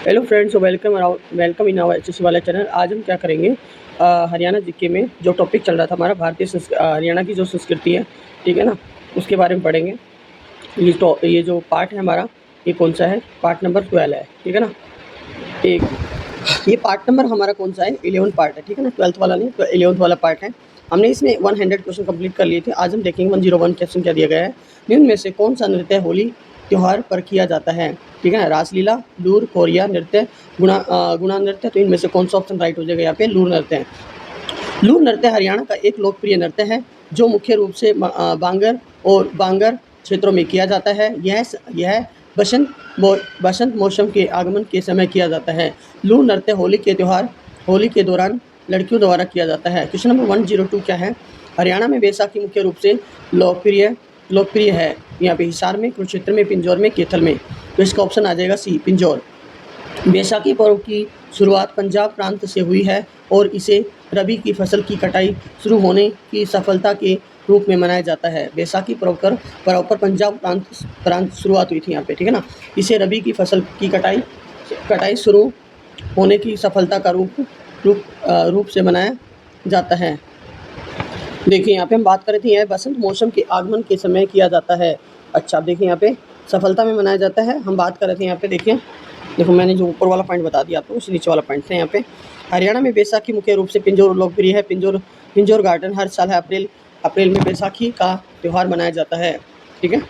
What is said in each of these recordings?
Hello friends, welcome in our HSC वाला channel. आज हम क्या करेंगे, हरियाणा जीके में जो टॉपिक चल रहा था हमारा हरियाणा की जो संस्कृति है, ठीक है ना, उसके बारे में पढ़ेंगे। ये जो पार्ट है हमारा, ये कौन सा है? पार्ट नंबर 12 है, ठीक है ना। एक ये पार्ट नंबर हमारा कौन सा है? 11 पार्ट है, ठीक है ना। 12th वाला नहीं, तो 11th वाला पार्ट है। हमने इसमें 100 क्वेश्चन कंप्लीट कर लिए थे। आज हम देखेंगे 101 क्वेश्चन क्या दिया गया है। निम्न में से कौन सा नृत्य होली त्योहार पर किया जाता है? ठीक है ना। रासलीला, लूर, कोरिया नृत्य, गुणा नृत्य। तो इनमें से कौन सा ऑप्शन राइट हो जाएगा? यहाँ पे लूर नृत्य है। लूर नृत्य हरियाणा का एक लोकप्रिय नृत्य है जो मुख्य रूप से बांगर और बांगर क्षेत्रों में किया जाता है। यह बसंत मौसम के आगमन के समय किया जाता है। लूर नृत्य होली के दौरान लड़कियों द्वारा किया जाता है। क्वेश्चन नंबर 102 क्या है? हरियाणा में बैसाखी मुख्य रूप से लोकप्रिय है। यहाँ पे हिसार में, कुरुक्षेत्र में, पिंजौर में, कैथल में। तो इसका ऑप्शन आ जाएगा सी, पिंजौर। बैसाखी पर्व की शुरुआत पंजाब प्रांत से हुई है और इसे रबी की फसल की कटाई शुरू होने की सफलता के रूप में मनाया जाता है। बैसाखी पर्व पर पंजाब प्रांत शुरुआत हुई थी यहाँ पे, ठीक है ना। इसे रबी की फसल की कटाई शुरू होने की सफलता का रूप से मनाया जाता है। देखिए यहाँ पे हम बात कर रहे थे, यह बसंत मौसम के आगमन के समय किया जाता है। अच्छा, देखिए यहाँ पे सफलता में मनाया जाता है। हम बात कर रहे थे यहाँ पे, देखो मैंने जो ऊपर वाला पॉइंट बता दिया आपको, उसी नीचे वाला पॉइंट है यहाँ पे। हरियाणा में बैसाखी मुख्य रूप से पिंजौर लोकप्रिय है। पिंजौर गार्डन हर साल है अप्रैल में बैसाखी का त्यौहार मनाया जाता है, ठीक है।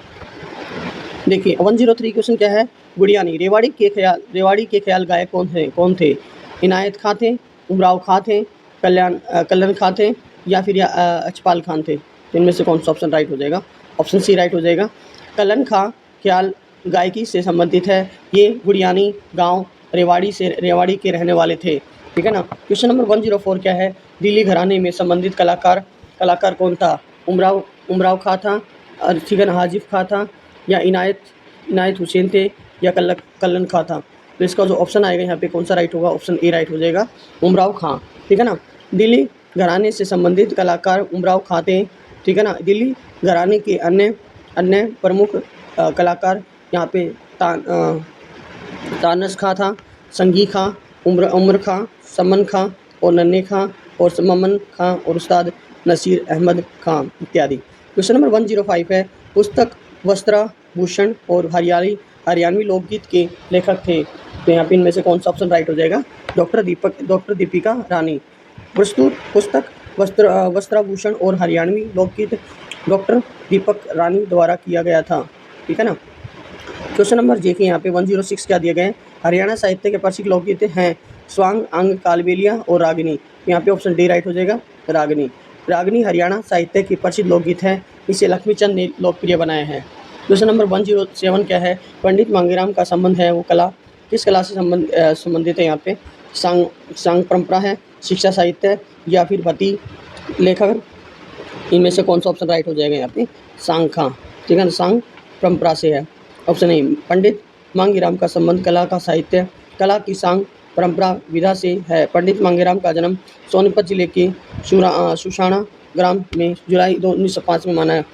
देखिए 103 क्वेश्चन क्या है? गुड़ियानी। रेवाड़ी के ख्याल गायक कौन थे? इनायत खां थे, उमराव खां थे, कल्याण खां थे, या फिर अचपाल खान थे। तो इनमें से कौन सा ऑप्शन राइट हो जाएगा? ऑप्शन सी राइट हो जाएगा। कल्याण खां ख्याल गायकी से संबंधित है। ये गुड़ियानी गांव रेवाड़ी के रहने वाले थे, ठीक है ना। क्वेश्चन नंबर 104 क्या है? दिल्ली घराने में संबंधित कलाकार कौन था? उमराव खां था, ठीक है ना, हाजिफ खां था, या इनायत हुसैन थे, या कल्लन खां था। तो इसका जो ऑप्शन आएगा यहाँ पे कौन सा राइट होगा? ऑप्शन ए राइट हो जाएगा, उमराव खां, ठीक है ना। दिल्ली घराने से संबंधित कलाकार उमराव खां थे, ठीक है ना। दिल्ली घराने के अन्य प्रमुख कलाकार यहाँ पे तानस खां था, संगी खां, उमर खां, समन खां और नन्हे खां और ममन खां और उस्ताद नसीर अहमद खां इत्यादि। क्वेश्चन नंबर 105 है, पुस्तक वस्त्राभूषण और हरियाणवी लोकगीत के लेखक थे। तो यहाँ पे इनमें से कौन सा ऑप्शन राइट हो जाएगा? डॉक्टर दीपिका रानी। प्रस्तुत पुस्तक वस्त्राभूषण और हरियाणवी लोकगीत डॉक्टर दीपक रानी द्वारा किया गया था, ठीक है ना। क्वेश्चन नंबर देखिए यहाँ पे 106 क्या दिए गए हैं? हरियाणा साहित्य के प्रसिद्ध लोकगीत हैं स्वांग, अंग, कालबेलिया और रागिनी। यहाँ पे ऑप्शन डी राइट हो जाएगा, रागिनी हरियाणा साहित्य की प्रसिद्ध लोकगीत है। इसे लक्ष्मीचंद ने लोकप्रिय बनाया है। क्वेश्चन नंबर 107 क्या है? पंडित मांगेराम का संबंध है वो किस कला से संबंधित है? यहाँ पे सांग परंपरा है, शिक्षा साहित्य है, या फिर भक्ति लेखक। इनमें से कौन सा ऑप्शन राइट हो जाएगा? यहाँ पे सांग खां, ठीक है ना, सांग परंपरा से है। ऑप्शन ए, पंडित मांगेराम का संबंध कला की सांग परंपरा विधा से है। पंडित मांगेराम का जन्म सोनीपत जिले के सुषाणा ग्राम में जुलाई 1905 में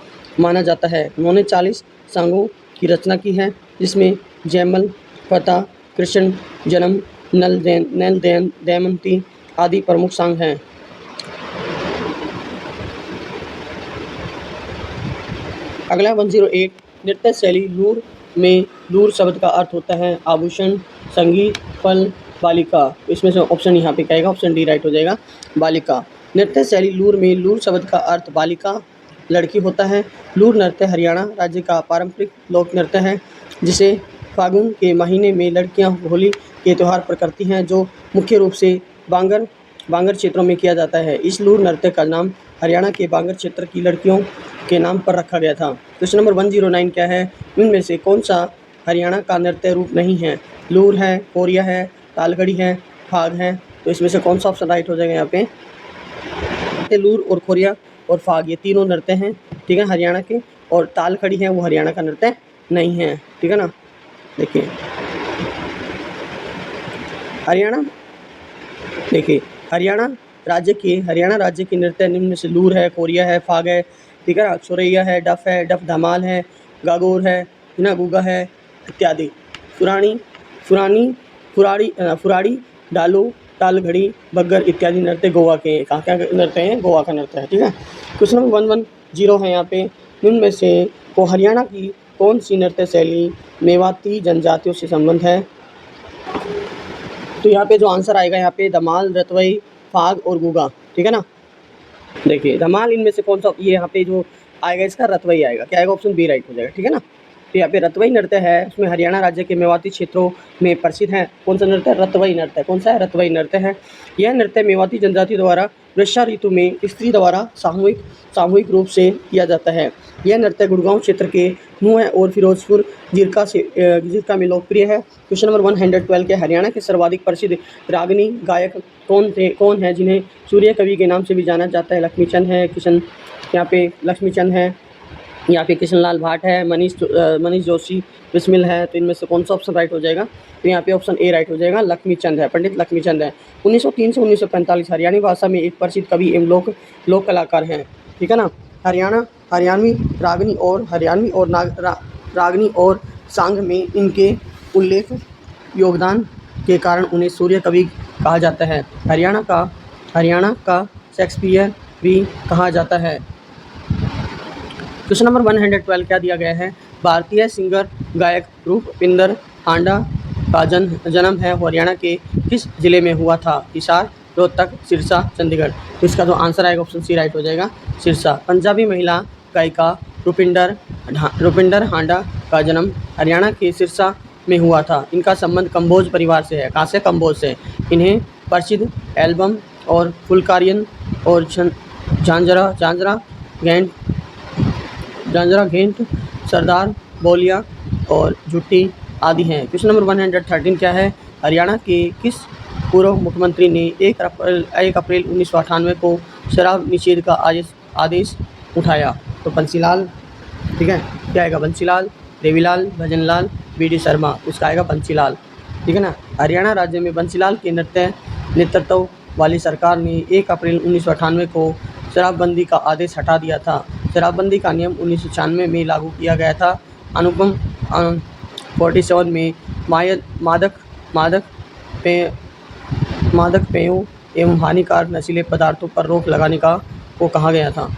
माना जाता है। उन्होंने 40 सांगों की रचना की है, जिसमें जयमल, फतह, कृष्ण जन्म, नल दमयंती आदि प्रमुख सांग हैं। अगला 108, नृत्य शैली लूर में लूर शब्द का अर्थ होता है आभूषण, संगीत, फल, बालिका। इसमें से ऑप्शन यहाँ पे क्या आएगा? ऑप्शन डी राइट हो जाएगा, बालिका। नृत्य शैली लूर में लूर शब्द का अर्थ बालिका, लड़की होता है। लूर नृत्य हरियाणा राज्य का पारंपरिक लोक नृत्य है, जिसे फागुन के महीने में लड़कियां होली के त्यौहार पर करती हैं, जो मुख्य रूप से बांगर क्षेत्रों में किया जाता है। इस लूर नृत्य का नाम हरियाणा के बांगर क्षेत्र की लड़कियों के नाम पर रखा गया था। क्वेश्चन नंबर 109 क्या है? इनमें से कौन सा हरियाणा का नृत्य रूप नहीं है? लूर है, कोरिया है, तालगढ़ी है, फाग है। तो इसमें से कौन सा ऑप्शन राइट हो जाएगा? यहाँ पे लूर और कोरिया और फाग ये तीनों नृत्य हैं, ठीक है, हरियाणा के। और तालखड़ी है वो हरियाणा का नृत्य नहीं है, ठीक है ना। देखिए हरियाणा राज्य के नृत्य निम्न में से लूर है, कोरिया है, फाग है, ठीक है ना, सुरैया है, डफ धमाल है, गागोर है, ना गुगा है इत्यादि। फुराड़ी, डालू, तालघड़ी, बग्गर इत्यादि नृत्य गोवा के हैं। कहाँ क्या नृत्य हैं? गोवा का नृत्य है, ठीक है। क्वेश्चन नंबर 110 है यहाँ पे, निम्न में से को हरियाणा की कौन सी नृत्य शैली मेवाती जनजातियों से संबंध है? तो यहाँ पे जो आंसर आएगा यहाँ पे धमाल, रतवई, फाग और गुगा, ठीक है ना। देखिए धमाल इनमें से कौन सा, ये यहाँ पे जो आएगा इसका रतवई आएगा। क्या आएगा? ऑप्शन बी राइट हो जाएगा, ठीक है ना। तो यहाँ पे रतवई नृत्य है, उसमें हरियाणा राज्य के मेवाती क्षेत्रों में प्रसिद्ध है। कौन सा नृत्य? रतवई नृत्य। कौन सा है? रतवई नृत्य है। यह नृत्य मेवाती जनजाति द्वारा वर्षा ऋतु में स्त्री द्वारा सामूहिक रूप से किया जाता है। यह नृत्य गुड़गांव क्षेत्र के नुह और फिरोजपुर जिरका में लोकप्रिय है। क्वेश्चन नंबर 112 के हरियाणा के सर्वाधिक प्रसिद्ध रागनी गायक कौन है जिन्हें सूर्य कवि के नाम से भी जाना जाता है? लक्ष्मीचंद है, यहाँ पे लक्ष्मीचंद है, यहाँ पे कृष्णलाल भाट है, मनीष जोशी बिस्मिल है। तो इनमें से कौन सा ऑप्शन राइट हो जाएगा? तो यहाँ पे ऑप्शन ए राइट हो जाएगा, लक्ष्मीचंद है, पंडित लक्ष्मीचंद है। 1903 से 1945 हरियाणवी भाषा में एक प्रसिद्ध कवि एवं लोक कलाकार हैं, ठीक है ना। हरियाणवी रागनी और सांग में इनके उल्लेख योगदान के कारण उन्हें सूर्य कवि कहा जाता है। हरियाणा का शेक्सपियर भी कहा जाता है। क्वेश्चन नंबर 112 क्या दिया गया है? भारतीय सिंगर गायक रूपपिंदर हांडा का जन्म है हरियाणा के किस जिले में हुआ था? हिसार, रोहतक, सिरसा, चंडीगढ़। तो इसका जो आंसर आएगा ऑप्शन सी राइट हो जाएगा, सिरसा। पंजाबी महिला गायिका रूपिंदर हांडा का जन्म हरियाणा के सिरसा में हुआ था। इनका संबंध कंबोज परिवार से है। कहाँ से? कंबोज से। इन्हें प्रसिद्ध एल्बम और फुलकारियन और झांझरा घेंट, सरदार बोलिया और जुट्टी आदि हैं। क्वेश्चन नंबर 113 क्या है? हरियाणा के किस पूर्व मुख्यमंत्री ने 1 अप्रैल 1998 को शराब निषेध का आदेश उठाया? तो बंसीलाल, ठीक है। क्या आएगा? बंसीलाल, देवीलाल, भजनलाल, BD शर्मा। इसका आएगा बंसीलाल, ठीक है ना। हरियाणा राज्य में बंसीलाल के नेतृत्व वाली सरकार ने 1 अप्रैल 1998 को शराबबंदी का आदेश हटा दिया था। शराबबंदी का नियम 1996 में लागू किया गया था। अनुपम 47 में मादक पेयों एवं हानिकारक नशीले पदार्थों पर रोक लगाने को कहा गया था।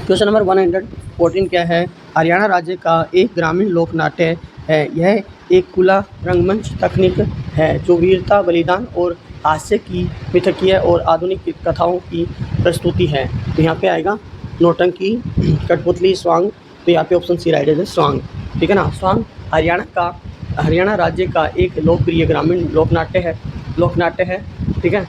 क्वेश्चन नंबर 114 क्या है? हरियाणा राज्य का एक ग्रामीण लोक नाट्य है। यह एक खुला रंगमंच तकनीक है जो वीरता, बलिदान और हास्य की मिथकीय और आधुनिक कथाओं की प्रस्तुति है। तो यहाँ पे आएगा नौटंकी, कठपुतली, स्वांग। तो यहाँ पे ऑप्शन सी राइट है, स्वांग, ठीक है ना। स्वांग हरियाणा राज्य का एक लोकप्रिय ग्रामीण लोकनाट्य है, ठीक है।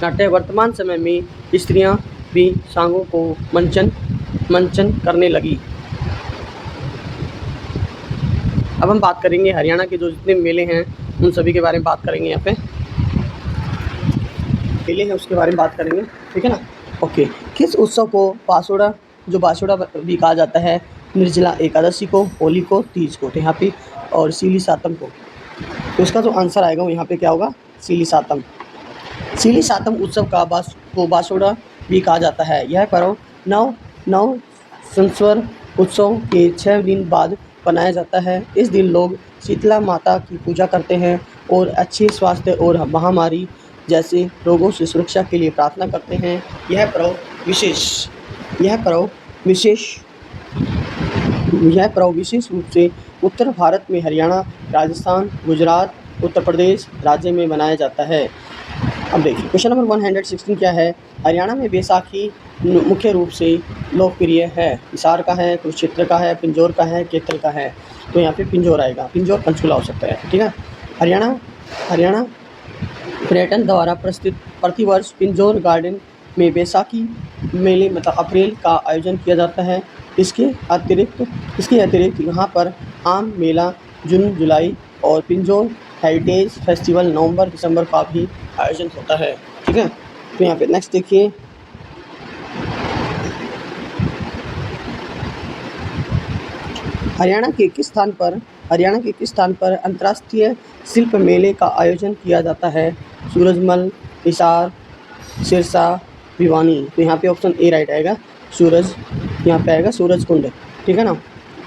नाट्य वर्तमान समय में स्त्रियां भी सांगों को मंचन करने लगी। अब हम बात करेंगे हरियाणा के जो जितने मेले हैं उन सभी के बारे में बात करेंगे। यहाँ पे मेले हैं उसके बारे में बात करेंगे, ठीक है ना। ओके, किस उत्सव को बासोड़ा भी कहा जाता है? निर्जला एकादशी को, होली को, तीज को। तो यहाँ पे और सीली सातम को। तो इसका जो आंसर आएगा वो यहाँ पे क्या होगा? सीली सातम उत्सव को बासोड़ा भी कहा जाता है। यह पर्व नव संवत्सर उत्सव के 6 दिन बाद मनाया जाता है। इस दिन लोग शीतला माता की पूजा करते हैं और अच्छे स्वास्थ्य और महामारी जैसे रोगों से सुरक्षा के लिए प्रार्थना करते हैं। यह पर्व विशेष रूप से उत्तर भारत में हरियाणा, राजस्थान, गुजरात, उत्तर प्रदेश राज्य में मनाया जाता है। अब देखिए क्वेश्चन नंबर 116 क्या है? हरियाणा में बैसाखी मुख्य रूप से लोकप्रिय है। हिसार का है, कुरुक्षेत्र का है, पिंजौर का है, कैथल का है। तो यहाँ पे पिंजौर आएगा, पिंजौर पंचकुला हो सकता है, ठीक है। हरियाणा पर्यटन द्वारा प्रतिवर्ष पिंजौर गार्डन में बैसाखी मेले मतलब अप्रैल का आयोजन किया जाता है। इसके अतिरिक्त यहाँ पर आम मेला जून जुलाई और पिंजौर हेरिटेज फेस्टिवल नवंबर दिसंबर का भी आयोजन होता है, ठीक है। तो यहाँ पे नेक्स्ट देखिए, हरियाणा के किस स्थान पर अंतर्राष्ट्रीय शिल्प मेले का आयोजन किया जाता है? सूरजमल, हिसार, सिरसा, भिवानी। तो यहाँ पे ऑप्शन ए राइट आएगा, यहाँ पे आएगा सूरजकुंड, ठीक है ना।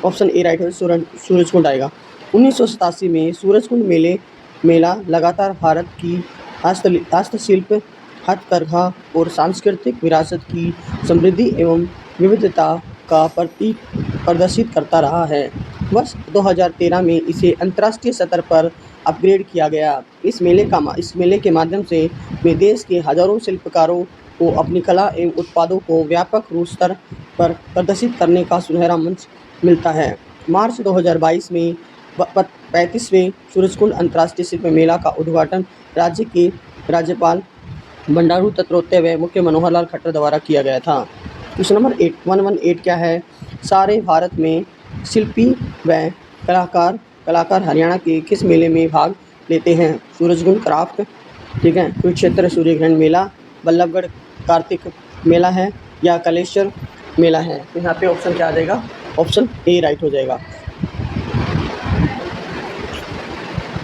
ऑप्शन ए राइट है, सूरजकुंड आएगा। 1987 में सूरजकुंड मेला लगातार भारत की हस्तशिल्प, हथकरघा और सांस्कृतिक विरासत की समृद्धि एवं विविधता का प्रदर्शित करता रहा है। वर्ष 2013 में इसे अंतर्राष्ट्रीय स्तर पर अपग्रेड किया गया। इस मेले के माध्यम से देश के हजारों शिल्पकारों को अपनी कला एवं उत्पादों को व्यापक रूप स्तर पर प्रदर्शित करने का सुनहरा मंच मिलता है। मार्च 2022 में 35वें सूरजकुंड अंतर्राष्ट्रीय शिल्प मेला का उद्घाटन राज्य के राज्यपाल बंडारू दत्तात्रेय व मुख्य मनोहर लाल खट्टर द्वारा किया गया था। क्वेश्चन नंबर 118 क्या है? सारे भारत में शिल्पी व कलाकार हरियाणा के किस मेले में भाग लेते हैं? सूरजकुंड क्राफ्ट, ठीक है, कुरुक्षेत्र सूर्यग्रहण मेला, बल्लभगढ़ कार्तिक मेला है या कलेश्वर मेला है? तो यहाँ पे ऑप्शन क्या आ जाएगा? ऑप्शन ए राइट हो जाएगा।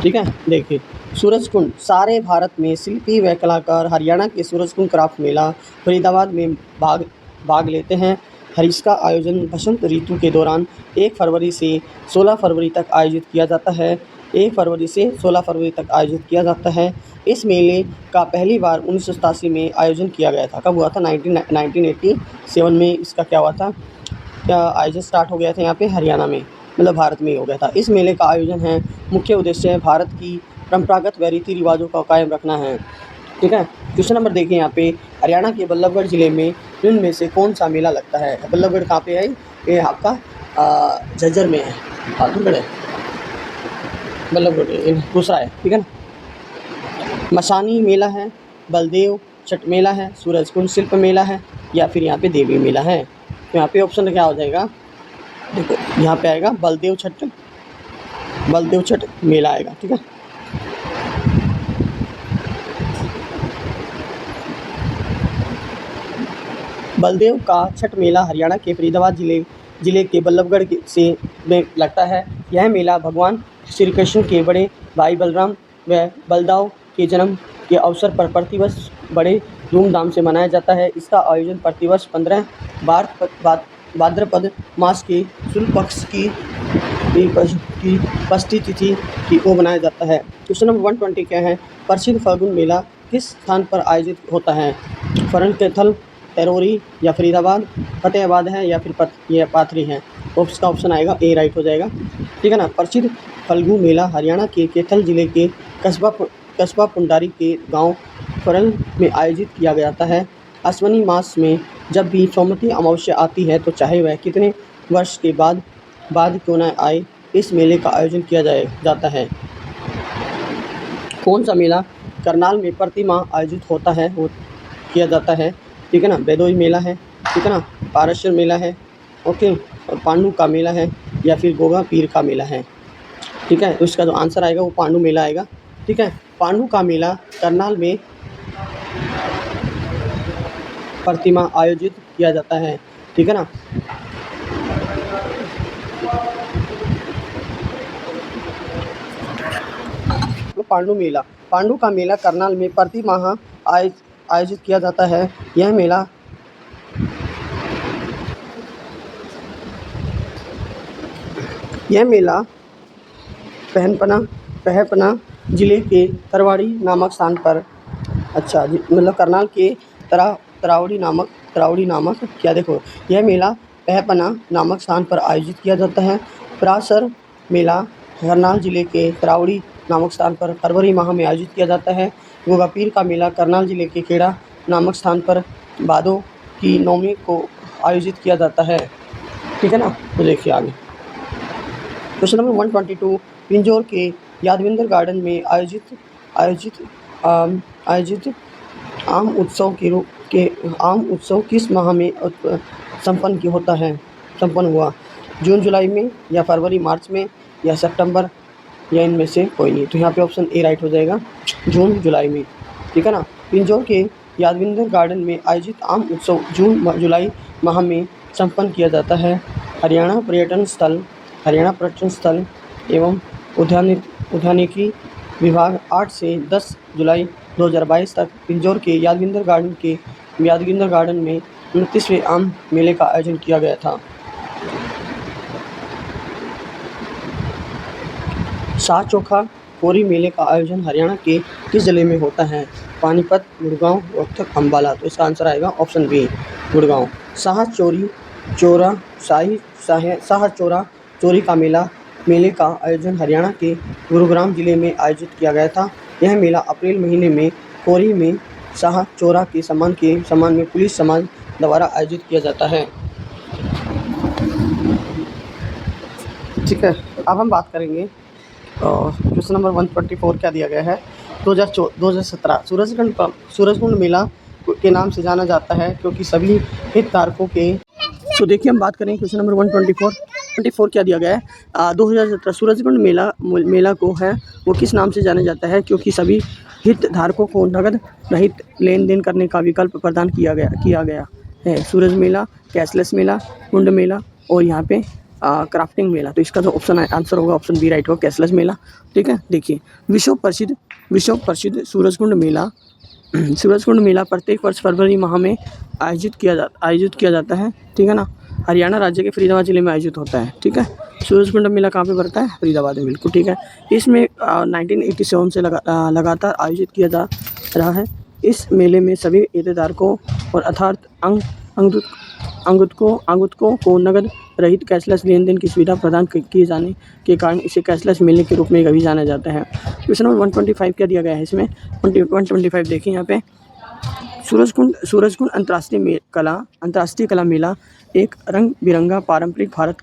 ठीक है, देखिए सूरजकुंड सारे भारत में शिल्पी व कलाकार हरियाणा के सूरजकुंड क्राफ्ट मेला फरीदाबाद में भाग लेते हैं। इसका आयोजन बसंत ऋतु के दौरान 1 फरवरी से 16 फरवरी तक आयोजित किया जाता है। 1 फरवरी से 16 फरवरी तक आयोजित किया जाता है। इस मेले का पहली बार 1987 में आयोजन किया गया था। कब हुआ था? 1987 में इसका क्या हुआ था? क्या आयोजन स्टार्ट हो गया था यहाँ पे हरियाणा में, मतलब भारत में ही हो गया था। इस मेले का आयोजन है, मुख्य उद्देश्य है भारत की परंपरागत व रीति रिवाजों का कायम रखना है। ठीक है, क्वेश्चन नंबर देखिए यहाँ पे, हरियाणा के बल्लभगढ़ जिले में निम्न में से कौन सा मेला लगता है? बल्लभगढ़ कहाँ पे है? ये आपका झज्जर में है, बहादुरगढ़ है, बल्लभगढ़ दूसरा है, ठीक है ना। मसानी मेला है, बलदेव छठ मेला है, सूरजकुंड शिल्प मेला है या फिर यहाँ पे देवी मेला है? तो यहाँ पे ऑप्शन क्या हो जाएगा? देखो यहाँ पे आएगा बलदेव छठ मेला आएगा, ठीक है। बलदेव का छठ मेला हरियाणा के फरीदाबाद जिले के बल्लभगढ़ में लगता है। यह मेला भगवान श्री कृष्ण के बड़े भाई बलराम व बलदाव के जन्म के अवसर पर प्रतिवर्ष बड़े धूमधाम से मनाया जाता है। इसका आयोजन प्रतिवर्ष 15 भाद्रपद मास के शुक्ल पक्ष की षष्ठी तिथि को मनाया जाता है। क्वेश्चन नंबर 120 क्या है? प्रसिद्ध फाल्गुन मेला किस स्थान पर आयोजित होता है? फरनकैथल, तरोरी या फरीदाबाद, फतेहाबाद है या फिर पाथरी है? उसका ऑप्शन आएगा ए राइट हो जाएगा, ठीक है ना। प्रसिद्ध फाल्गु मेला हरियाणा के कैथल जिले के कस्बा पुंडारी के गांव फरल में आयोजित किया जाता है। अश्विनी मास में जब भी सोमवती अमावस्या आती है तो चाहे वह कितने वर्ष के बाद क्यों न आए, इस मेले का आयोजन किया जाता है। कौन सा मेला करनाल में प्रति माह आयोजित होता है, किया जाता है? ठीक है ना, बेदोई मेला है, ठीक है ना, पारश्वर मेला है, ओके, और पांडु का मेला है या फिर गोगा पीर का मेला है? ठीक है, तो इसका जो आंसर आएगा वो पांडु मेला आएगा, ठीक है। पांडु का मेला करनाल में प्रतिमा आयोजित किया जाता है, ठीक है ना। पांडु का मेला करनाल में प्रति माह आयोजित किया जाता है। यह मेला पहपना जिले के तरवाड़ी नामक स्थान पर, अच्छा मतलब करनाल के तरावड़ी नामक क्या, देखो यह मेला पहपना नामक स्थान पर आयोजित किया जाता है। पराशर मेला करनाल जिले के तरावड़ी नामक स्थान पर फरवरी माह में आयोजित किया जाता है। गोगा पीर का मेला करनाल जिले के खेड़ा नामक स्थान पर भादों की नौवीं को आयोजित किया जाता है, ठीक है ना। तो देखिए आगे क्वेश्चन नंबर 122, पिंजौर के यादविंदर गार्डन में आयोजित आम उत्सव किस माह में संपन्न हुआ? जून जुलाई में या फरवरी मार्च में या सितंबर या इनमें से कोई नहीं? तो यहाँ पे ऑप्शन ए राइट हो जाएगा, जून जुलाई में, ठीक है ना। पिंजौर के यादविंदर गार्डन में आयोजित आम उत्सव जून जुलाई माह में संपन्न किया जाता है। हरियाणा पर्यटन स्थल एवं उद्यानिकी विभाग 8 से 10 जुलाई 2022 तक पिंजौर के यादविंदर गार्डन में 29वें आम मेले का आयोजन किया गया था। शाह चोखा कोरी मेले का आयोजन हरियाणा के किस जिले में होता है? पानीपत, गुड़गांव, रोहतक, अम्बाला। तो इसका आंसर आएगा ऑप्शन बी, गुड़गांव। शाह चोरी चोरा शाही शाह चोरा चोरी का मेले का आयोजन हरियाणा के गुरुग्राम जिले में आयोजित किया गया था। यह मेला अप्रैल महीने में कोरी में शाह चोरा के सम्मान में पुलिस समाज द्वारा आयोजित किया जाता है। ठीक है, अब हम बात करेंगे क्वेश्चन नंबर 124 क्या दिया गया है। 2017 सूरजकुंड मेला के नाम से जाना जाता है क्योंकि सभी हितधारकों के। तो देखिए हम बात करें क्वेश्चन नंबर 124 क्या दिया गया है। 2017 सूरजकुंड मेला को है वो किस नाम से जाना जाता है क्योंकि सभी हितधारकों को नगद रहित लेन देन करने का विकल्प प्रदान किया गया है। सूरज मेला, कैशलेस मेला, कुंड मेला और यहाँ पे क्राफ्टिंग मेला। तो इसका जो ऑप्शन है आंसर होगा ऑप्शन बी राइट होगा, कैशलेस मेला। ठीक है, देखिए विश्व प्रसिद्ध सूरजकुंड मेला प्रत्येक वर्ष फरवरी माह में आयोजित किया जाता है। ठीक है ना, हरियाणा राज्य के फरीदाबाद जिले में आयोजित होता है। ठीक है, सूरजकुंड मेला कहाँ पे पड़ता है? फरीदाबाद में, बिल्कुल ठीक है। इसमें 1987 से लगातार आयोजित किया जा रहा है। इस मेले में सभी हितधारकों और अर्थात आगंतुकों को नगद रहित कैशलेस लेन देन की सुविधा प्रदान किए जाने के कारण इसे कैशलेस मेले के रूप में भी जाना जाता है। क्वेश्चन नंबर 125 क्या दिया गया है इसमें? 125 देखिए यहाँ पे। सूरजकुंड अंतर्राष्ट्रीय कला मेला एक रंग बिरंगा पारंपरिक भारत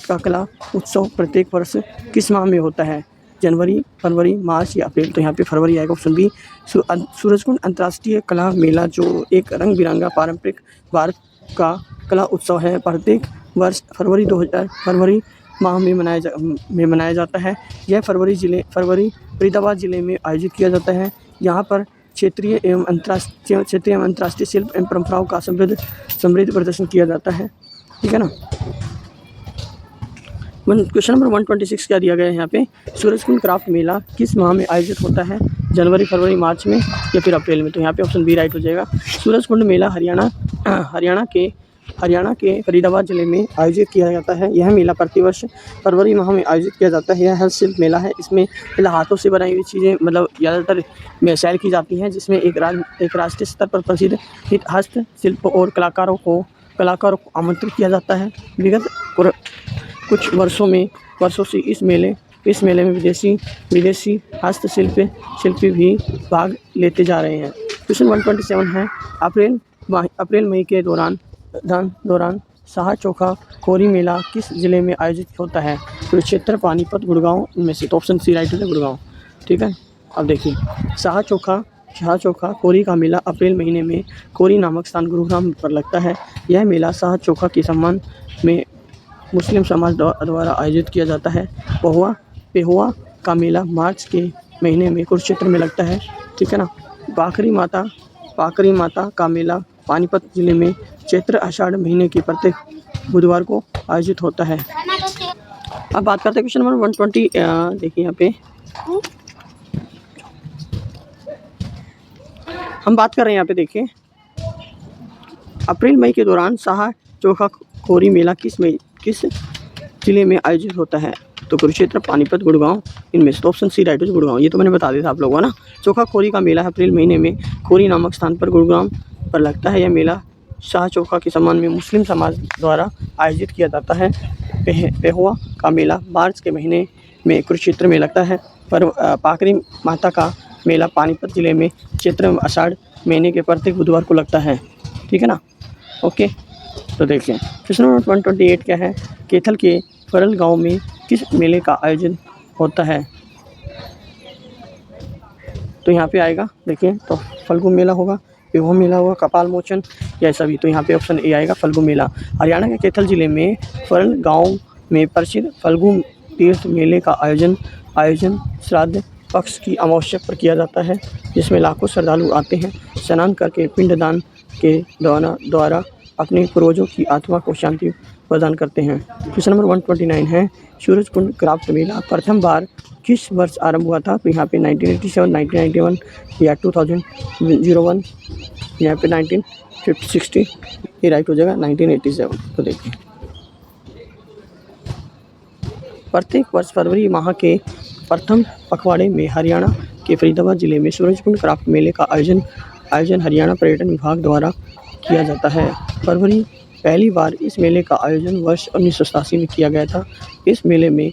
का कला उत्सव प्रत्येक वर्ष किस माह में होता है? जनवरी, फरवरी, मार्च या अप्रैल। तो यहाँ पे फरवरी आएगा, ऑप्शन बी। सूरजकुंड अंतर्राष्ट्रीय कला मेला जो एक रंग बिरंगा पारंपरिक भारत का कला उत्सव है प्रत्येक वर्ष फरवरी माह में मनाया जाता है। यह फरवरी फरीदाबाद जिले में आयोजित किया जाता है। यहाँ पर क्षेत्रीय एवं अंतर्राष्ट्रीय शिल्प एवं परंपराओं का समृद्ध प्रदर्शन किया जाता है। ठीक है ना। क्वेश्चन नंबर 126 क्या दिया गया है यहाँ पे? सूरजकुंड क्राफ्ट मेला किस माह में आयोजित होता है? जनवरी, फरवरी, मार्च में या फिर अप्रैल में। तो यहाँ पे ऑप्शन बी राइट हो जाएगा। सूरजकुंड मेला हरियाणा के फरीदाबाद जिले में आयोजित किया जाता है। यह मेला प्रतिवर्ष फरवरी माह में आयोजित किया जाता है। यह हस्तशिल्प मेला है। इसमें हाथों से बनाई हुई चीज़ें मतलब ज़्यादातर सेल की जाती हैं, जिसमें एक राष्ट्रीय स्तर पर प्रसिद्ध हस्तशिल्प और कलाकारों को आमंत्रित किया जाता है। विगत कुछ वर्षों से इस मेले में विदेशी शिल्पी भी भाग लेते जा रहे हैं। क्वेश्चन 127 है। अप्रैल मई के दौरान शाह चोखा कोरी मेला किस जिले में आयोजित होता है? कुरुक्षेत्र, पानीपत, गुड़गांव में से। तो ऑप्शन सी राइट है, गुड़गांव। ठीक है, अब देखिए शाह चोखा कोरी का मेला अप्रैल महीने में कोरी नामक स्थान गुरुग्राम पर लगता है। यह मेला शाह चोखा के सम्मान में मुस्लिम समाज द्वारा आयोजित किया जाता है। पेहुआ का मेला मार्च के महीने में कुरुक्षेत्र में लगता है। ठीक है ना। पाकरी माता का मेला पानीपत जिले में चैत्र आषाढ़ महीने के प्रत्येक बुधवार को आयोजित होता है। अब बात करते हैं क्वेश्चन नंबर 120। देखिए यहाँ पे हम बात कर रहे हैं, यहाँ पे देखिए अप्रैल मई के दौरान शाह चोखा कोरी मेला किस जिले में आयोजित होता है? तो कुरुक्षेत्र, पानीपत, गुड़गांव इनमें से। तो ऑप्शन सी राइट है, गुड़गांव। ये तो मैंने बता दिया था आप लोगों को ना। चोखा कोरी का मेला अप्रैल महीने में कोरी नामक स्थान पर गुरुग्राम पर लगता है। यह मेला शाह चोखा के सम्मान में मुस्लिम समाज द्वारा आयोजित किया जाता है। पेहुआ का मेला मार्च के महीने में कुरुक्षेत्र में लगता है। पर पाकरी माता का मेला पानीपत जिले में चैत्र आषाढ़ महीने के प्रत्येक बुधवार को लगता है। ठीक है ना। ओके, तो देखिए क्वेश्चन नंबर 128 क्या है? कैथल के फरल गांव में किस मेले का आयोजन होता है? तो यहाँ पे आएगा देखिए, तो फल्गु मेला होगा, पेहुआ मेला होगा, कपाल मोचन या सभी। तो यहाँ पे ऑप्शन ए आएगा, फल्गु मेला। हरियाणा के कैथल जिले में फरल गांव में प्रसिद्ध फल्गु तीर्थ मेले का आयोजन श्राद्ध पक्ष की अमावस्या पर किया जाता है, जिसमें लाखों श्रद्धालु आते हैं। स्नान करके पिंडदान के द्वारा अपने पूर्वजों की आत्मा को शांति प्रदान करते हैं। क्वेश्चन नंबर 129 है। सूरजकुंड क्राफ्ट मेला प्रथम बार किस वर्ष आरंभ हुआ था? तो यहाँ पे 1987, 1991 या 2001, यहाँ पे 1960। ये राइट हो जाएगा 1987। तो देखिए प्रत्येक वर्ष फरवरी माह के प्रथम पखवाड़े में हरियाणा के फरीदाबाद जिले में सूरजकुंड क्राफ्ट मेले का आयोजन हरियाणा पर्यटन विभाग द्वारा किया जाता है। फरवरी पहली बार इस मेले का आयोजन वर्ष 1987 में किया गया था। इस मेले में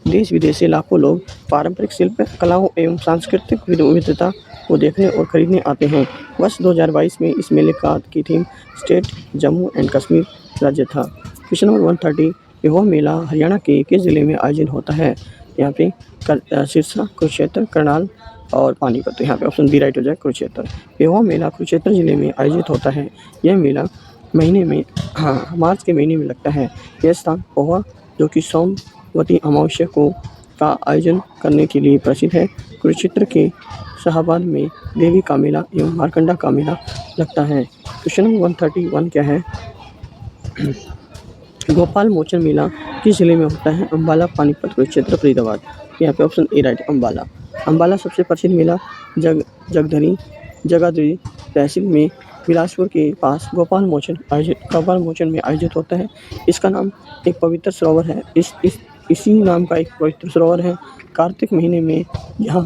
देश विदेश से लाखों लोग पारंपरिक शिल्प कलाओं एवं सांस्कृतिक विविधता को देखने और खरीदने आते हैं। वर्ष 2022 में इस मेले की theme state Jammu and Kashmir राज्य था। क्वेश्चन नंबर 130, यह मेला हरियाणा के किस जिले में आयोजन होता है? यहाँ पे सिरसा, कुरुक्षेत्र, करनाल और पानीपत। तो यहाँ पे ऑप्शन बी राइट हो जाए, कुरुक्षेत्र। यह मेला कुरुक्षेत्र जिले में आयोजित होता है। यह मेला मार्च के महीने में लगता है। यह स्थान पोहा जो कि सोमवती अमावस्या का आयोजन करने के लिए प्रसिद्ध है। कुरुक्षेत्र के शाहबाद में देवी का मेला एवं मारकंडा का मेला लगता है। क्वेश्चन नंबर 131 क्या है? गोपाल मोचन मेला किस जिले में होता है? अम्बाला, पानीपत, कुरुक्षेत्र, फरीदाबाद। यहाँ पे option A right, Ambala. Ambala सबसे प्रसिद्ध मेला जगाधरी तहसील में बिलासपुर के पास गोपाल मोचन में आयोजित होता है। इसका नाम एक पवित्र सरोवर है। इसी नाम का एक पवित्र सरोवर है। कार्तिक महीने में यहाँ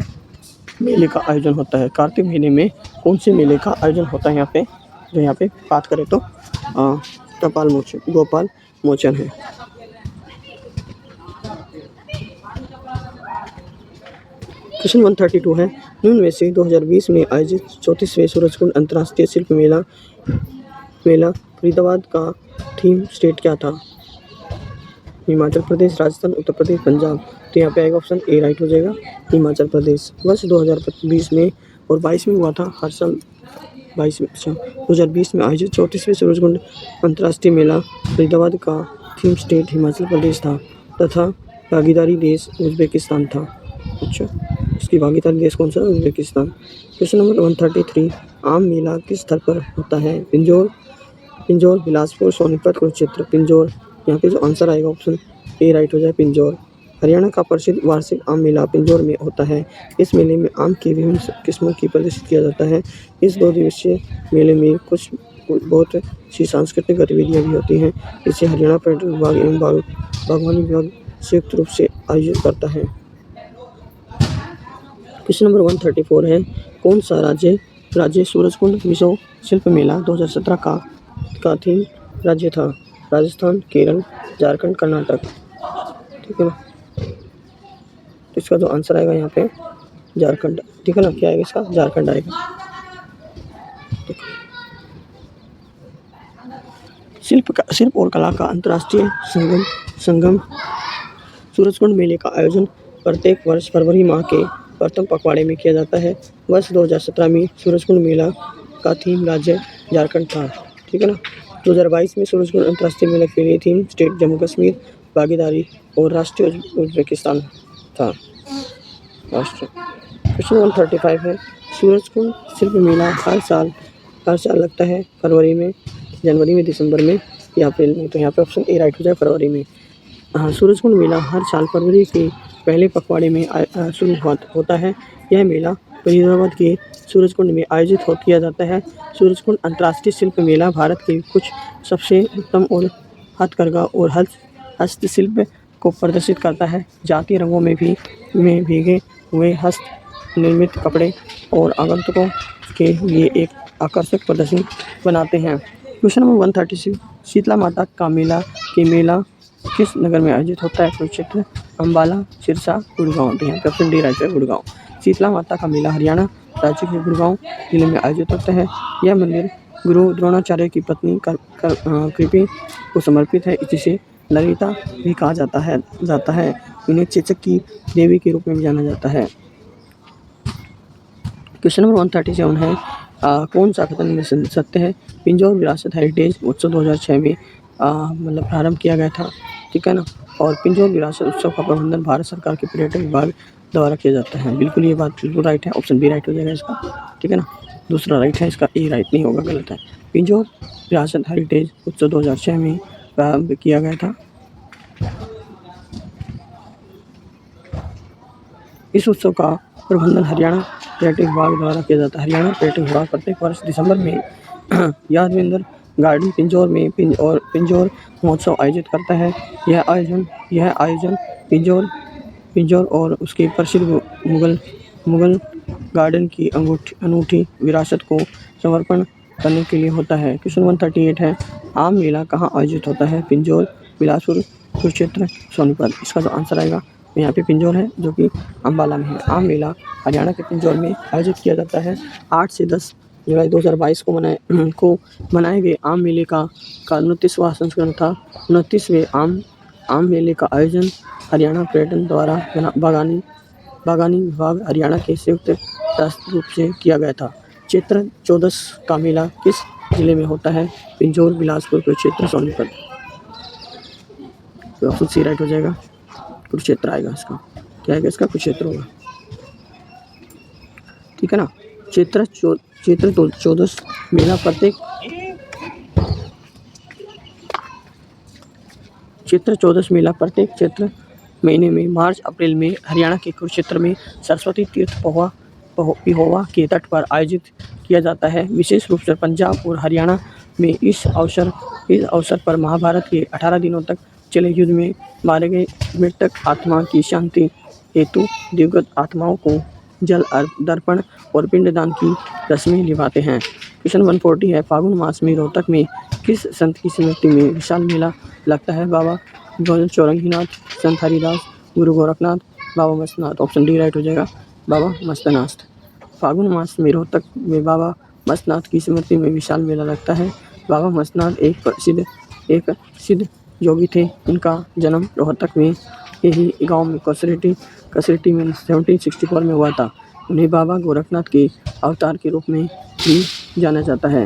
मेले का आयोजन होता है। कार्तिक महीने में कौन से मेले का आयोजन होता है? यहाँ पे बात करें तो गोपाल मोचन है। क्वेश्चन 132 है, निम्न में से 2020 में आयोजित 34वें सूरजकुंड अंतर्राष्ट्रीय शिल्प मेला फरीदाबाद का थीम स्टेट क्या था? हिमाचल प्रदेश, राजस्थान, उत्तर प्रदेश, पंजाब। तो यहाँ पे आएगा ऑप्शन ए राइट हो जाएगा, हिमाचल प्रदेश। वर्ष 2020 में और 22 में हुआ था। हर साल 2020 में आयोजित 34वें सूरजकुंड अंतर्राष्ट्रीय मेला फरीदाबाद का थीम स्टेट हिमाचल प्रदेश था तथा भागीदारी देश उज्बेकिस्तान था। अच्छा, इसकी भागीदारी देश कौन सा? उज्बेकिस्तान। क्वेश्चन नंबर 133, आम मेला किस स्थल पर होता है? पिंजौर, बिलासपुर, सोनीपत, कुरुक्षेत्र। पिंजौर। यहाँ पे जो आंसर आएगा ऑप्शन ए राइट हो जाए, पिंजौर। हरियाणा का प्रसिद्ध वार्षिक आम मेला पिंजौर में होता है। इस मेले में आम की विभिन्न किस्मों की प्रदर्शित किया जाता है। इस 2 दिवसीय मेले में कुछ बहुत सी सांस्कृतिक गतिविधियाँ भी होती हैं। इसे हरियाणा पर्यटन विभाग एवं बागवानी विभाग संयुक्त रूप से आयोजित करता है। क्वेश्चन नंबर 134 है, कौन सा राज्य सूरजकुंड विश्व शिल्प मेला 2017 का थीम राज्य था? राजस्थान, केरल, झारखंड, कर्नाटक। ठीक है ना, तो इसका जो आंसर आएगा यहाँ पे झारखंड। ठीक है ना, क्या आएगा इसका? झारखंड आएगा। शिल्प और कला का अंतर्राष्ट्रीय संगम सूरजकुंड मेले का आयोजन प्रत्येक वर्ष फरवरी माह के प्रथम पखवाड़े में किया जाता है। वर्ष 2017 में सूरजकुंड मेला का थीम राज्य झारखंड था। ठीक है ना। 2022 में सूरजकुंड अंतर्राष्ट्रीय मेला के लिए थीम स्टेट जम्मू कश्मीर, भागीदारी और राष्ट्रीय उज्बेकिस्तान था। क्वेश्चन 135 है, सूरजकुंड शिल्प मेला हर साल लगता है फरवरी में, जनवरी में, दिसंबर में या अप्रैल में। तो यहाँ पे ऑप्शन ए राइट हो जाए, फरवरी में। हाँ, सूरजकुंड मेला हर साल फरवरी के पहले पखवाड़े में शुरू होता है। यह मेला फरीदाबाद के सूरजकुंड में आयोजित किया जाता है। सूरजकुंड अंतर्राष्ट्रीय शिल्प मेला भारत के कुछ सबसे उत्तम और हथकरघा और हस्तशिल्प को प्रदर्शित करता है। जातीय रंगों में भीगे हुए हस्त निर्मित कपड़े और आगंतुकों के लिए एक आकर्षक प्रदर्शन बनाते हैं। क्वेश्चन नंबर 136, शीतला माता का मेला किस नगर में आयोजित होता है? कुरुक्षेत्र, अम्बाला, सिरसा, गुड़गांव। तो यहाँ पे ऑप्शन डी राइट है, गुड़गांव। शीतला माता का मेला हरियाणा राज्य के गुड़गांव जिले में आयोजित होता है। यह मंदिर गुरु द्रोणाचार्य की पत्नी कृपि को समर्पित है, जिसे ललिता भी कहा जाता है। इन्हें चेचक की देवी के रूप में भी जाना जाता है। क्वेश्चन नंबर 137 है, कौन सा कथन सत्य है? पिंजौर विरासत हेरिटेज उत्सव 2006 में मतलब प्रारंभ किया गया था। ठीक है ना। और पिंजौर विरासत उत्सव का प्रबंधन भारत सरकार के पर्यटन विभाग द्वारा किया जाता है। बिल्कुल ये बात बिल्कुल राइट है, ऑप्शन बी राइट हो जाएगा इसका। ठीक है ना, दूसरा राइट है, इसका ए राइट नहीं होगा, गलत है। पिंजौर विरासत हेरिटेज उत्सव 2006 में प्रारंभ किया गया था। इस उत्सव का प्रबंधन हरियाणा पर्यटन विभाग द्वारा किया जाता है। हरियाणा पर्यटन विभाग प्रत्येक वर्ष दिसंबर में यादवेंद्र गार्डन पिंजौर में पिंजौर महोत्सव आयोजित करता है। यह आयोजन पिंजौर पिंजौर और उसके प्रसिद्ध मुगल मुगल गार्डन की अनूठी विरासत को समर्पण करने के लिए होता है। क्वेश्चन 138 है, आम मेला कहाँ आयोजित होता है? पिंजौर, बिलासपुर, कुरुक्षेत्र, सोनीपत। इसका जो आंसर आएगा यहाँ पे पिंजौर है, जो कि अम्बाला में है। आम मेला हरियाणा के पिंजौर में आयोजित किया जाता है। 8 से 10 जुलाई 2022 को मनाए गए आम मेले का 29वां संस्करण था। 29वें आम मेले का आयोजन हरियाणा पर्यटन द्वारा बागवानी विभाग हरियाणा के संयुक्त राष्ट्र रूप से किया गया था। चैत्र चौदस का मेला किस जिले में होता है? पिंजौर, बिलासपुर, कुरुक्षेत्र, सोनीपत। तो ऑप्शन सी राइट हो जाएगा, कुरुक्षेत्र आएगा। इसका क्या आएगा? इसका कुरुक्षेत्र होगा, ठीक है ना। चैत्र चौदस मेला प्रत्येक चैत्र महीने में मार्च अप्रैल में हरियाणा के कुरुक्षेत्र में सरस्वती तीर्थ पिहोवा के तट पर आयोजित किया जाता है। विशेष रूप से पंजाब और हरियाणा में इस अवसर पर महाभारत के 18 दिनों तक चले युद्ध में मारे गए मृतक आत्मा की शांति हेतु दिवंगत आत्माओं को जल दर्पण और पिंडदान की रस्में निभाते हैं। क्वेश्चन 140 है, फागुन मास में रोहतक में किस संत की स्मृति में विशाल मेला लगता है? बाबा चौरंगीनाथ, संत हरिदास, गुरु Gorakhnath, Baba Mastnath. Option D right हो जाएगा, बाबा मस्तनाथ। फागुन मास में रोहतक में बाबा मस्तनाथ की स्मृति में विशाल मेला लगता है। बाबा मस्तनाथ एक सिद्ध योगी थे। उनका जन्म रोहतक में यही गांव में कसरेटी में 1764 में हुआ था। उन्हें बाबा गोरखनाथ के अवतार के रूप में भी जाना जाता है।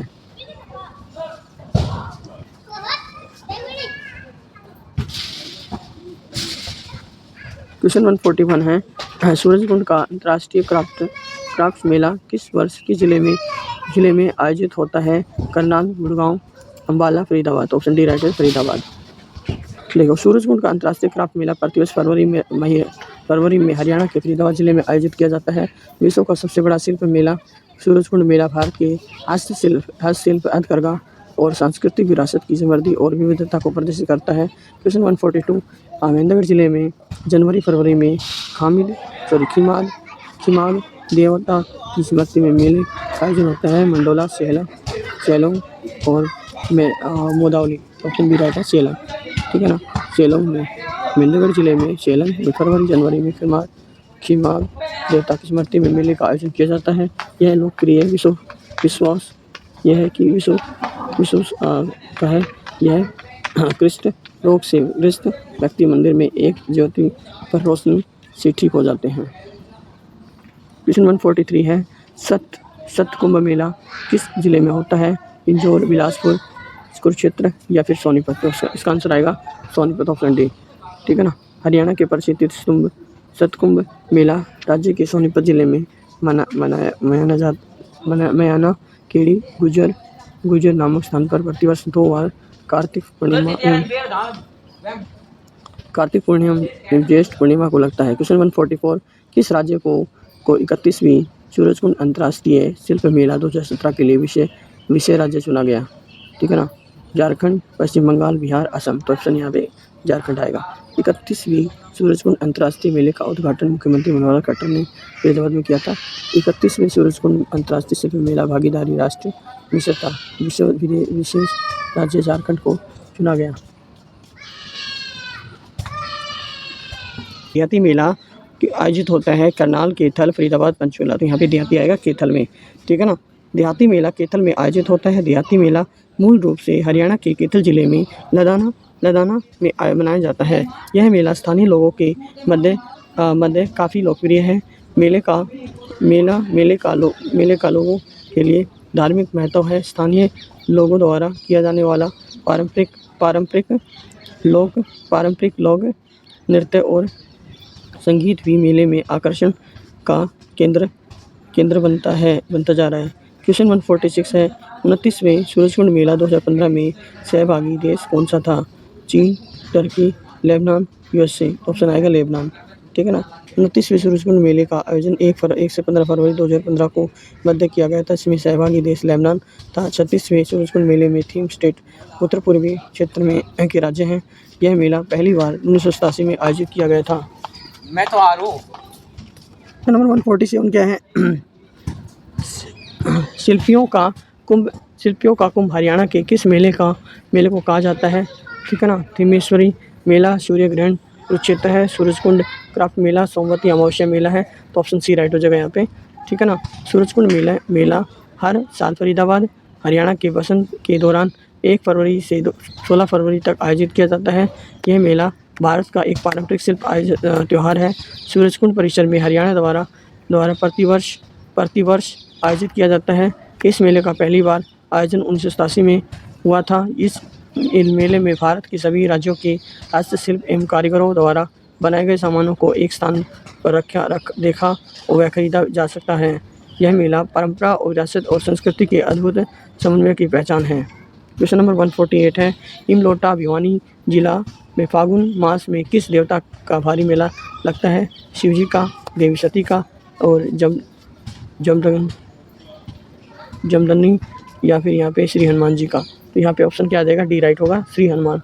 क्वेश्चन 141 है, सूरजकुंड का अंतर्राष्ट्रीय क्राफ्ट मेला किस वर्ष के जिले में आयोजित होता है? Karnal, Gurgaon, Ambala, Faridabad. Option D right है, फरीदाबाद। देखो, सूरजकुंड का अंतर्राष्ट्रीय क्राफ्ट मेला प्रतिवर्ष फरवरी में हरियाणा के फरीदाबाद जिले में आयोजित किया जाता है। विश्व का सबसे बड़ा शिल्प मेला सूरजकुंड मेला भारत के हस्तशिल्प, हथकरघा और सांस्कृतिक विरासत की समृद्धि और विविधता को प्रदर्शित करता है। क्वेश्चन 142, महेंद्रगढ़ जिले में जनवरी-फरवरी में खीमाग देवता की स्मृति में मेले का आयोजन होता है। मंडोला, सेलोंग और मोदावली। ऑप्शन बी राइट है, सेलम, ठीक है ना। सेलोंग में महेंद्रगढ़ जिले में सेलम में फरवरी-जनवरी में खीमाग देवता की स्मृति में मेले का आयोजन किया जाता है। यह लोकप्रिय विश्वास यह है कि यह कृष्ण रोग से ग्रस्त व्यक्ति मंदिर में एक ज्योति पर रोशनी से ठीक हो जाते हैं। क्वेश्चन 143 है, सत कुंभ मेला किस जिले में होता है? पिंजौर, बिलासपुर, कुरुक्षेत्र या फिर सोनीपत। तो इसका आंसर आएगा सोनीपत, ऑप्शन डी, ठीक है ना। हरियाणा के प्रसिद्ध तीर्थ सतकुंभ मेला राज्य के सोनीपत जिले में मयाना केड़ी गुजर नामक स्थान पर प्रतिवर्ष 2 बार कार्तिक पूर्णिमा एवं ज्येष्ठ पूर्णिमा को लगता है। क्वेश्चन 144, किस राज्य को 31वीं सूरजकुंड अंतर्राष्ट्रीय शिल्प मेला 2017 के लिए विषय राज्य चुना गया? ठीक है ना। झारखंड, पश्चिम बंगाल, बिहार, असम। तो ऑप्शन यहाँ पे झारखंड आएगा। 31वीं सूरजकुंड अंतर्राष्ट्रीय मेले का उद्घाटन मुख्यमंत्री मनोहर खट्टर ने फरीदाबाद में किया था। 31वें सूरजकुंड अंतर्राष्ट्रीय शिल्प मेला भागीदारी राष्ट्र मिश्र था। विशेष राज्य झारखंड को चुना गया। देहाती मेला आयोजित होता है करनाल, कैथल, फरीदाबाद, पंचकुला। तो यहाँ पे देहाती आएगा कैथल में, ठीक है ना। देहाती मेला कैथल में आयोजित होता है। देहाती मेला मूल रूप से हरियाणा के कैथल जिले में लदाना में मनाया जाता है। यह मेला स्थानीय लोगों के मध्य काफ़ी लोकप्रिय है। मेले का लोगों के लिए धार्मिक महत्व है। स्थानीय लोगों द्वारा किया जाने वाला पारंपरिक लोक नृत्य और संगीत भी मेले में आकर्षण का केंद्र बनता जा रहा है। क्वेश्चन 146 है, 29वें सूरजकुंड मेला 2015 में सहभागी देश कौन सा था? चीन, टर्की, लेबनान, यूएसए। ऑप्शन आएगा लेबनान, ठीक है ना। 29वें सूरजकुंड मेले का आयोजन 1 से 15 फरवरी 2015 को मध्य किया गया था। इसमें सहभागी देश लेबनान था। 36वें सूरजकुंड मेले में थीम स्टेट उत्तर पूर्वी क्षेत्र में के राज्य हैं। यह मेला पहली बार 1987 में आयोजित किया गया था। मैं तो आ रहा हूँ। नंबर 147 क्या है? शिल्पियों का कुंभ हरियाणा के किस मेले को कहा जाता है? ठीक है ना। थिमेश्वरी मेला, सूर्य ग्रहण, कुरुक्षेत्र है, सूरजकुंड क्राफ्ट मेला, सोमवती अमावस्या मेला है। तो ऑप्शन सी राइट हो जाएगा यहाँ पे। ठीक है ना। सूरजकुंड मेला हर साल फरीदाबाद हरियाणा के वसंत के दौरान 1 फरवरी से 16 फरवरी तक आयोजित किया जाता है। यह मेला भारत का एक पारंपरिक शिल्प त्यौहार है। सूरजकुंड परिसर में हरियाणा द्वारा प्रतिवर्ष आयोजित किया जाता है। इस मेले का पहली बार आयोजन 1987 में हुआ था। इस मेले में भारत के सभी राज्यों के हस्तशिल्प एवं कारीगरों द्वारा बनाए गए सामानों को एक स्थान पर देखा व खरीदा जा सकता है। यह मेला परंपरा और विरासत और संस्कृति के अद्भुत समन्वय की पहचान है। क्वेश्चन नंबर 148 है, इमलोटा भिवानी जिला में फागुन मास में किस देवता का भारी मेला लगता है? शिवजी का, देवी सती का और जमदग्नि या फिर यहाँ पे श्री हनुमान जी का। तो यहाँ पे ऑप्शन क्या आ जाएगा? डी राइट होगा, श्री हनुमान।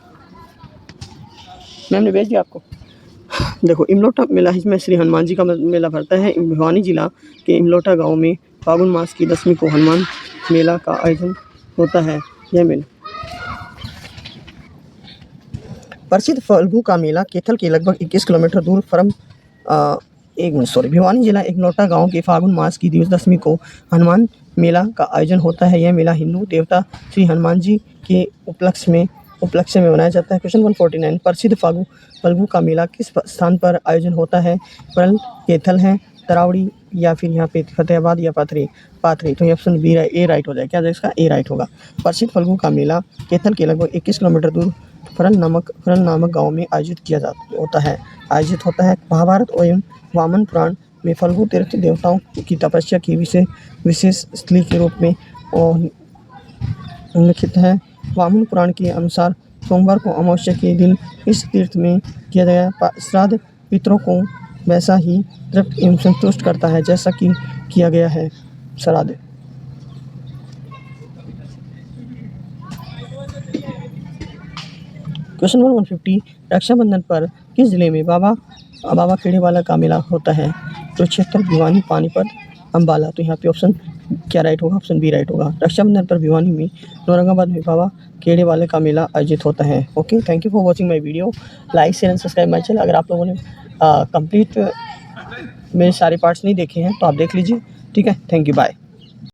मैम ने भेज दिया आपको। देखो इमलोटा मेला, इसमें श्री हनुमान जी का मेला भरता है। भिवानी जिला के इमलोटा गांव में फागुन मास की 10वीं को हनुमान मेला का आयोजन होता है। यह मेला प्रसिद्ध फल्गु का मेला कैथल के लगभग 21 किलोमीटर दूर भिवानी जिला इमलोटा गांव के फागुन मास की 10वीं को हनुमान मेला का आयोजन होता है। यह मेला हिंदू देवता श्री हनुमान जी के उपलक्ष्य में मनाया जाता है। क्वेश्चन 149, प्रसिद्ध फल्गु का मेला किस स्थान पर आयोजन होता है? परल, कैथल है, तरावड़ी या फिर यहाँ पे फतेहाबाद या पाथरी। तो ये ऑप्शन बी ए राइट हो जाएगा। क्या जाएगा इसका? ए राइट होगा। प्रसिद्ध फल्गु का मेला कैथल के लगभग 21 किलोमीटर दूर फरल नामक गांव में आयोजित होता है। महाभारत एवं वामन पुराण में फल्गु तीर्थ देवताओं की तपस्या की विशेष स्थली के रूप में उल्लिखित है। वामन पुराण के अनुसार सोमवार को अमावस्या के दिन इस तीर्थ में किया गया श्राद्ध पितरों को वैसा ही तृप्त एवं संतुष्ट करता है जैसा कि किया गया है श्राद्ध। क्वेश्चन नंबर 150, रक्षाबंधन पर किस जिले में बाबा खेड़ेवाला का मेला होता है? कुरुक्षेत्र, भिवानी, पानीपत, अम्बाला। तो यहाँ पे ऑप्शन क्या राइट होगा? ऑप्शन बी राइट होगा। रक्षाबंधन पर भिवानी में, औरंगाबाद में बाबा खेड़ेवाले का मेला आयोजित होता है। Okay, thank you for watching my video. Like share and subscribe my channel. अगर आप लोगों ने कंप्लीट मेरे सारे पार्ट्स नहीं देखे हैं तो आप देख लीजिए। ठीक है, थैंक यू, बाय।